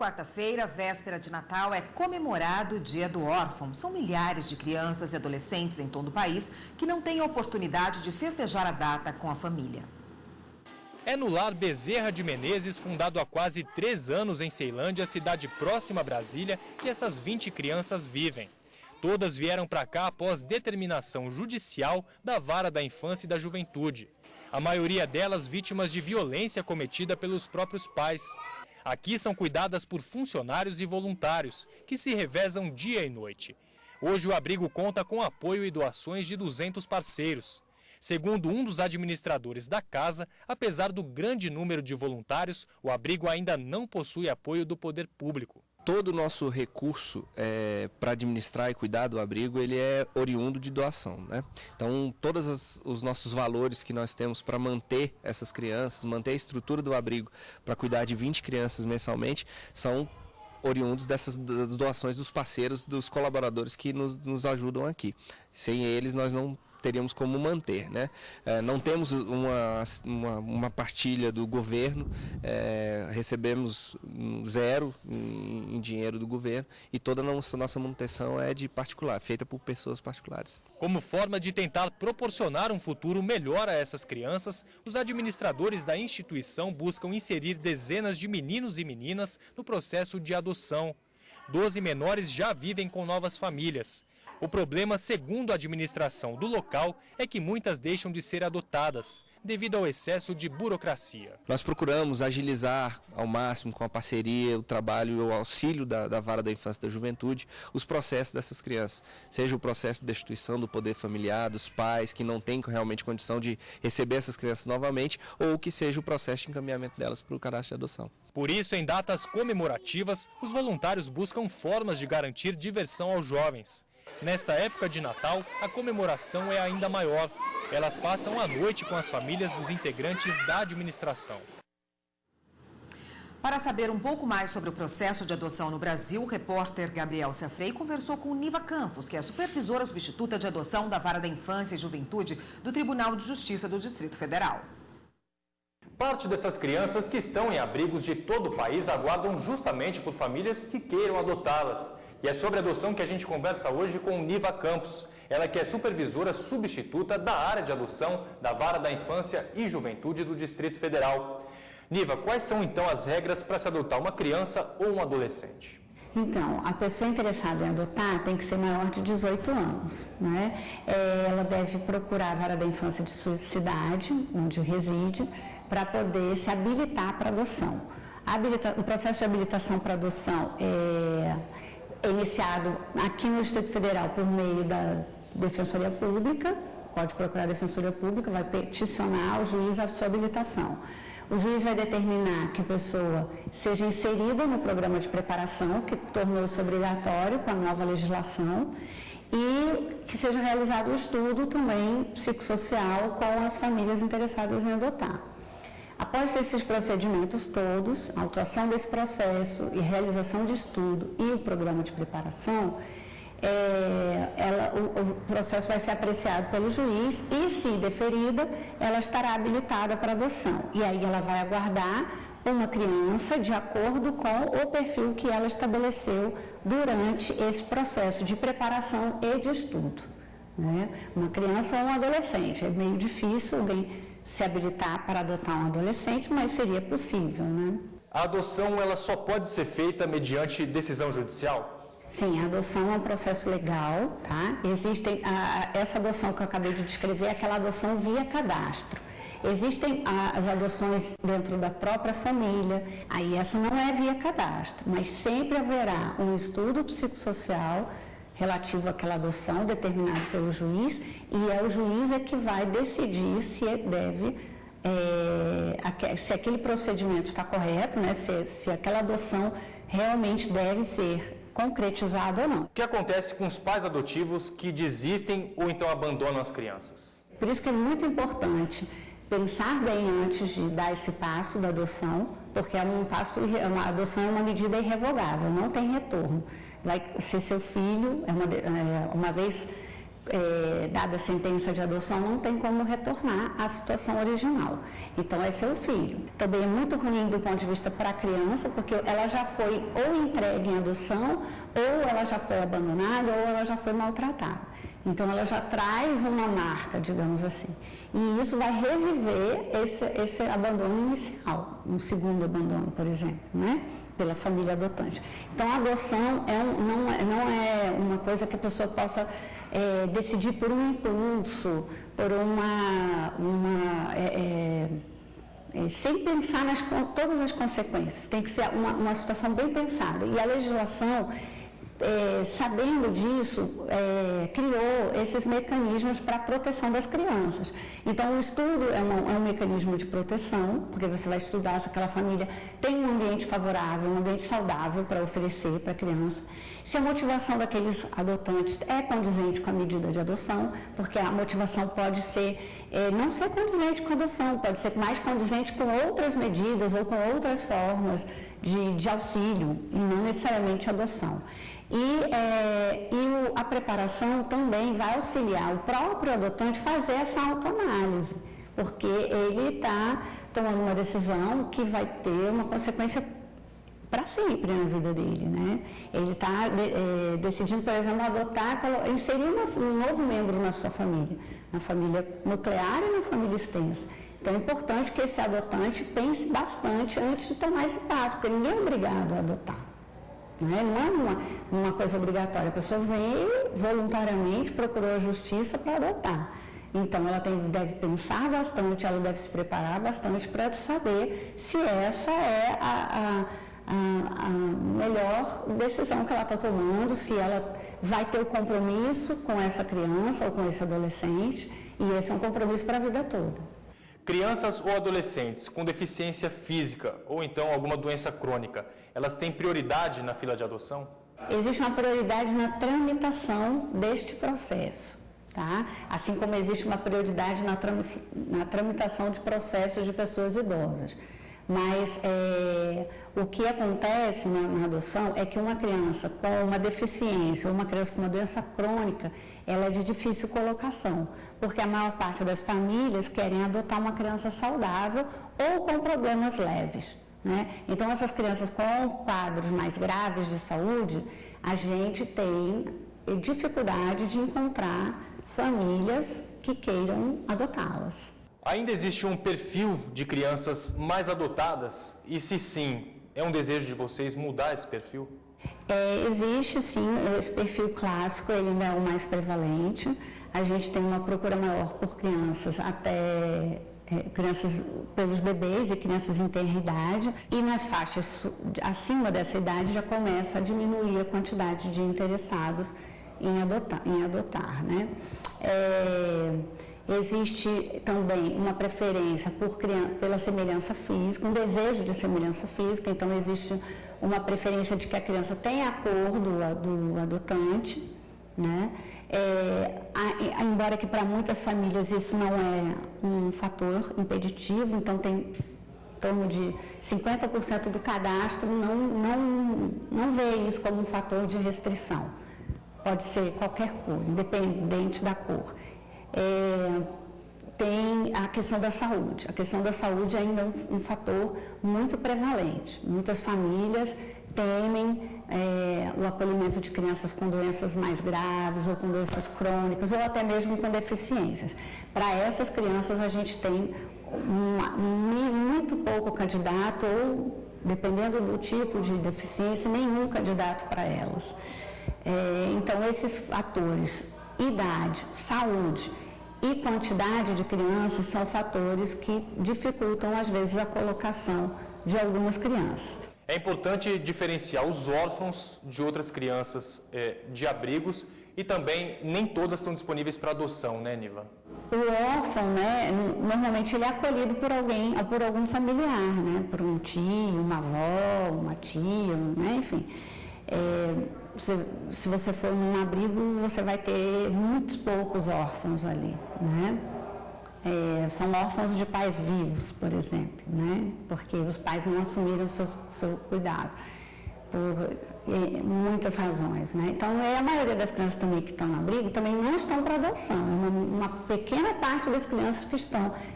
quarta-feira, véspera de Natal, é comemorado o Dia do Órfão. São milhares de crianças e adolescentes em todo o país que não têm a oportunidade de festejar a data com a família. É no lar Bezerra de Menezes, fundado há quase 3 anos em Ceilândia, cidade próxima a Brasília, que essas 20 crianças vivem. Todas vieram para cá após determinação judicial da Vara da Infância e da Juventude. A maioria delas vítimas de violência cometida pelos próprios pais. Aqui são cuidadas por funcionários e voluntários, que se revezam dia e noite. Hoje o abrigo conta com apoio e doações de 200 parceiros. Segundo um dos administradores da casa, apesar do grande número de voluntários, o abrigo ainda não possui apoio do poder público. Todo o nosso recurso para administrar e cuidar do abrigo, ele é oriundo de doação, né? Então, todos os nossos valores que nós temos para manter essas crianças, manter a estrutura do abrigo para cuidar de 20 crianças mensalmente, são oriundos das doações dos parceiros, dos colaboradores que nos ajudam aqui. Sem eles, nós não teríamos como manter, né? Não temos uma partilha do governo, recebemos 0 em dinheiro do governo e toda a nossa manutenção é de particular, feita por pessoas particulares. Como forma de tentar proporcionar um futuro melhor a essas crianças, os administradores da instituição buscam inserir dezenas de meninos e meninas no processo de adoção. 12 menores já vivem com novas famílias. O problema, segundo a administração do local, é que muitas deixam de ser adotadas, devido ao excesso de burocracia. Nós procuramos agilizar ao máximo, com a parceria, o trabalho e o auxílio da Vara da Infância e da Juventude, os processos dessas crianças. Seja o processo de destituição do poder familiar, dos pais que não têm realmente condição de receber essas crianças novamente, ou que seja o processo de encaminhamento delas para o cadastro de adoção. Por isso, em datas comemorativas, os voluntários buscam formas de garantir diversão aos jovens. Nesta época de Natal, a comemoração é ainda maior. Elas passam a noite com as famílias dos integrantes da administração. Para saber um pouco mais sobre o processo de adoção no Brasil, o repórter Gabriel Ciafrei conversou com Niva Campos, que é a supervisora substituta de adoção da Vara da Infância e Juventude do Tribunal de Justiça do Distrito Federal. Parte dessas crianças que estão em abrigos de todo o país aguardam justamente por famílias que queiram adotá-las. E é sobre adoção que a gente conversa hoje com Niva Campos. Ela que é supervisora substituta da área de adoção da Vara da Infância e Juventude do Distrito Federal. Niva, quais são então as regras para se adotar uma criança ou um adolescente? Então, a pessoa interessada em adotar tem que ser maior de 18 anos, né? Ela deve procurar a Vara da Infância de sua cidade, onde reside, para poder se habilitar para adoção. O processo de habilitação para adoção é iniciado aqui no Distrito Federal por meio da Defensoria Pública, pode procurar a Defensoria Pública, vai peticionar ao juiz a sua habilitação. O juiz vai determinar que a pessoa seja inserida no programa de preparação, que tornou-se obrigatório com a nova legislação, e que seja realizado o estudo também psicossocial com as famílias interessadas em adotar. Após esses procedimentos todos, a autuação desse processo e realização de estudo e o programa de preparação, o processo vai ser apreciado pelo juiz e, se deferida, ela estará habilitada para adoção. E aí ela vai aguardar uma criança de acordo com o perfil que ela estabeleceu durante esse processo de preparação e de estudo, né? Uma criança ou um adolescente, é meio difícil alguém se habilitar para adotar um adolescente, mas seria possível, né? A adoção ela só pode ser feita mediante decisão judicial? Sim, a adoção é um processo legal, tá? Essa adoção que eu acabei de descrever é aquela adoção via cadastro. Existem as adoções dentro da própria família, aí essa não é via cadastro, mas sempre haverá um estudo psicossocial relativo àquela adoção determinado pelo juiz, e é o juiz que vai decidir se se aquele procedimento está correto, né? Se aquela adoção realmente deve ser concretizada ou não. O que acontece com os pais adotivos que desistem ou então abandonam as crianças? Por isso que é muito importante pensar bem antes de dar esse passo da adoção, porque a adoção é uma medida irrevogável, não tem retorno. Vai ser seu filho, uma vez dada a sentença de adoção, não tem como retornar à situação original. Então, é seu filho. Também é muito ruim do ponto de vista para a criança, porque ela já foi ou entregue em adoção, ou ela já foi abandonada, ou ela já foi maltratada. Então, ela já traz uma marca, digamos assim. E isso vai reviver esse abandono inicial, um segundo abandono, por exemplo, né? Pela família adotante. Então, a adoção não é uma coisa que a pessoa possa decidir por um impulso, por sem pensar todas as consequências. Tem que ser uma situação bem pensada. E a legislação, sabendo disso, criou esses mecanismos para a proteção das crianças. Então, o estudo é um mecanismo de proteção, porque você vai estudar se aquela família tem um ambiente favorável, um ambiente saudável para oferecer para a criança, se a motivação daqueles adotantes é condizente com a medida de adoção, porque a motivação pode ser, não ser condizente com a adoção, pode ser mais condizente com outras medidas ou com outras formas de auxílio, e não necessariamente adoção. A preparação também vai auxiliar o próprio adotante a fazer essa autoanálise, porque ele está tomando uma decisão que vai ter uma consequência para sempre na vida dele, né? Ele está decidindo, por exemplo, adotar, inserir um novo membro na sua família, na família nuclear e na família extensa. Então, é importante que esse adotante pense bastante antes de tomar esse passo, porque ninguém é obrigado a adotar. Não é uma coisa obrigatória. A pessoa veio voluntariamente, procurou a justiça para adotar. Então, ela deve pensar bastante, ela deve se preparar bastante para saber se essa é a melhor decisão que ela está tomando, se ela vai ter o compromisso com essa criança ou com esse adolescente, e esse é um compromisso para a vida toda. Crianças ou adolescentes com deficiência física ou então alguma doença crônica, elas têm prioridade na fila de adoção? Existe uma prioridade na tramitação deste processo, tá? Assim como existe uma prioridade na tramitação de processos de pessoas idosas. Mas o que acontece na adoção é que uma criança com uma deficiência ou uma criança com uma doença crônica, ela é de difícil colocação, porque a maior parte das famílias querem adotar uma criança saudável ou com problemas leves, né? Então, essas crianças com quadros mais graves de saúde, a gente tem dificuldade de encontrar famílias que queiram adotá-las. Ainda existe um perfil de crianças mais adotadas? E se sim, é um desejo de vocês mudar esse perfil? Existe sim, esse perfil clássico, ele ainda é o mais prevalente. A gente tem uma procura maior por crianças, crianças pelos bebês e crianças em tenra idade. E nas faixas acima dessa idade já começa a diminuir a quantidade de interessados em adotar, né? Existe também uma preferência pela semelhança física, um desejo de semelhança física, então existe uma preferência de que a criança tenha a cor do adotante, né? Embora que para muitas famílias isso não é um fator impeditivo, então tem em torno de 50% do cadastro não vê isso como um fator de restrição. Pode ser qualquer cor, independente da cor. Tem a questão da saúde. A questão da saúde ainda é um fator muito prevalente. Muitas famílias temem o acolhimento de crianças com doenças mais graves ou com doenças crônicas ou até mesmo com deficiências. Para essas crianças a gente tem muito pouco candidato ou, dependendo do tipo de deficiência, nenhum candidato para elas. Então, esses fatores, idade, saúde e quantidade de crianças são fatores que dificultam, às vezes, a colocação de algumas crianças. É importante diferenciar os órfãos de outras crianças de abrigos e também nem todas estão disponíveis para adoção, né, Niva? O órfão, né, normalmente ele é acolhido por algum familiar, né, por um tio, uma avó, uma tia, né, enfim. Se você for num abrigo, você vai ter muitos poucos órfãos ali, né? São órfãos de pais vivos, por exemplo, né? Porque os pais não assumiram seu cuidado. muitas razões, né? Então, a maioria das crianças também que estão no abrigo também não estão para adoção. É uma pequena parte das crianças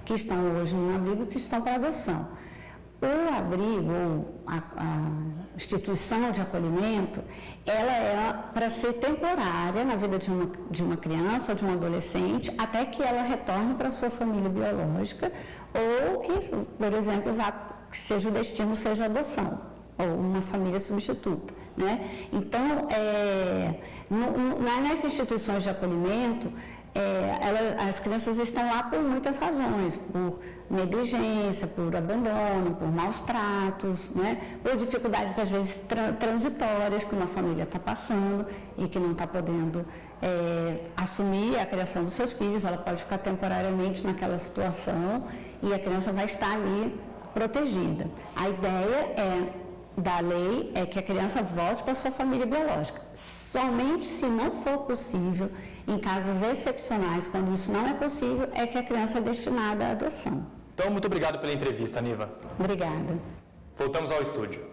que estão hoje no abrigo que estão para adoção. O abrigo, a instituição de acolhimento, ela é para ser temporária na vida de uma criança ou de um adolescente, até que ela retorne para a sua família biológica ou que, por exemplo, que seja o destino seja a adoção ou uma família substituta, né? Então, nas instituições de acolhimento, as crianças estão lá por muitas razões, por negligência, por abandono, por maus tratos, né? Por dificuldades, às vezes, transitórias que uma família está passando e que não está podendo assumir a criação dos seus filhos. Ela pode ficar temporariamente naquela situação e a criança vai estar ali protegida. A ideia da lei é que a criança volte para sua família biológica. Somente se não for possível, em casos excepcionais, quando isso não é possível, é que a criança é destinada à adoção. Então, muito obrigado pela entrevista, Niva. Obrigada. Voltamos ao estúdio.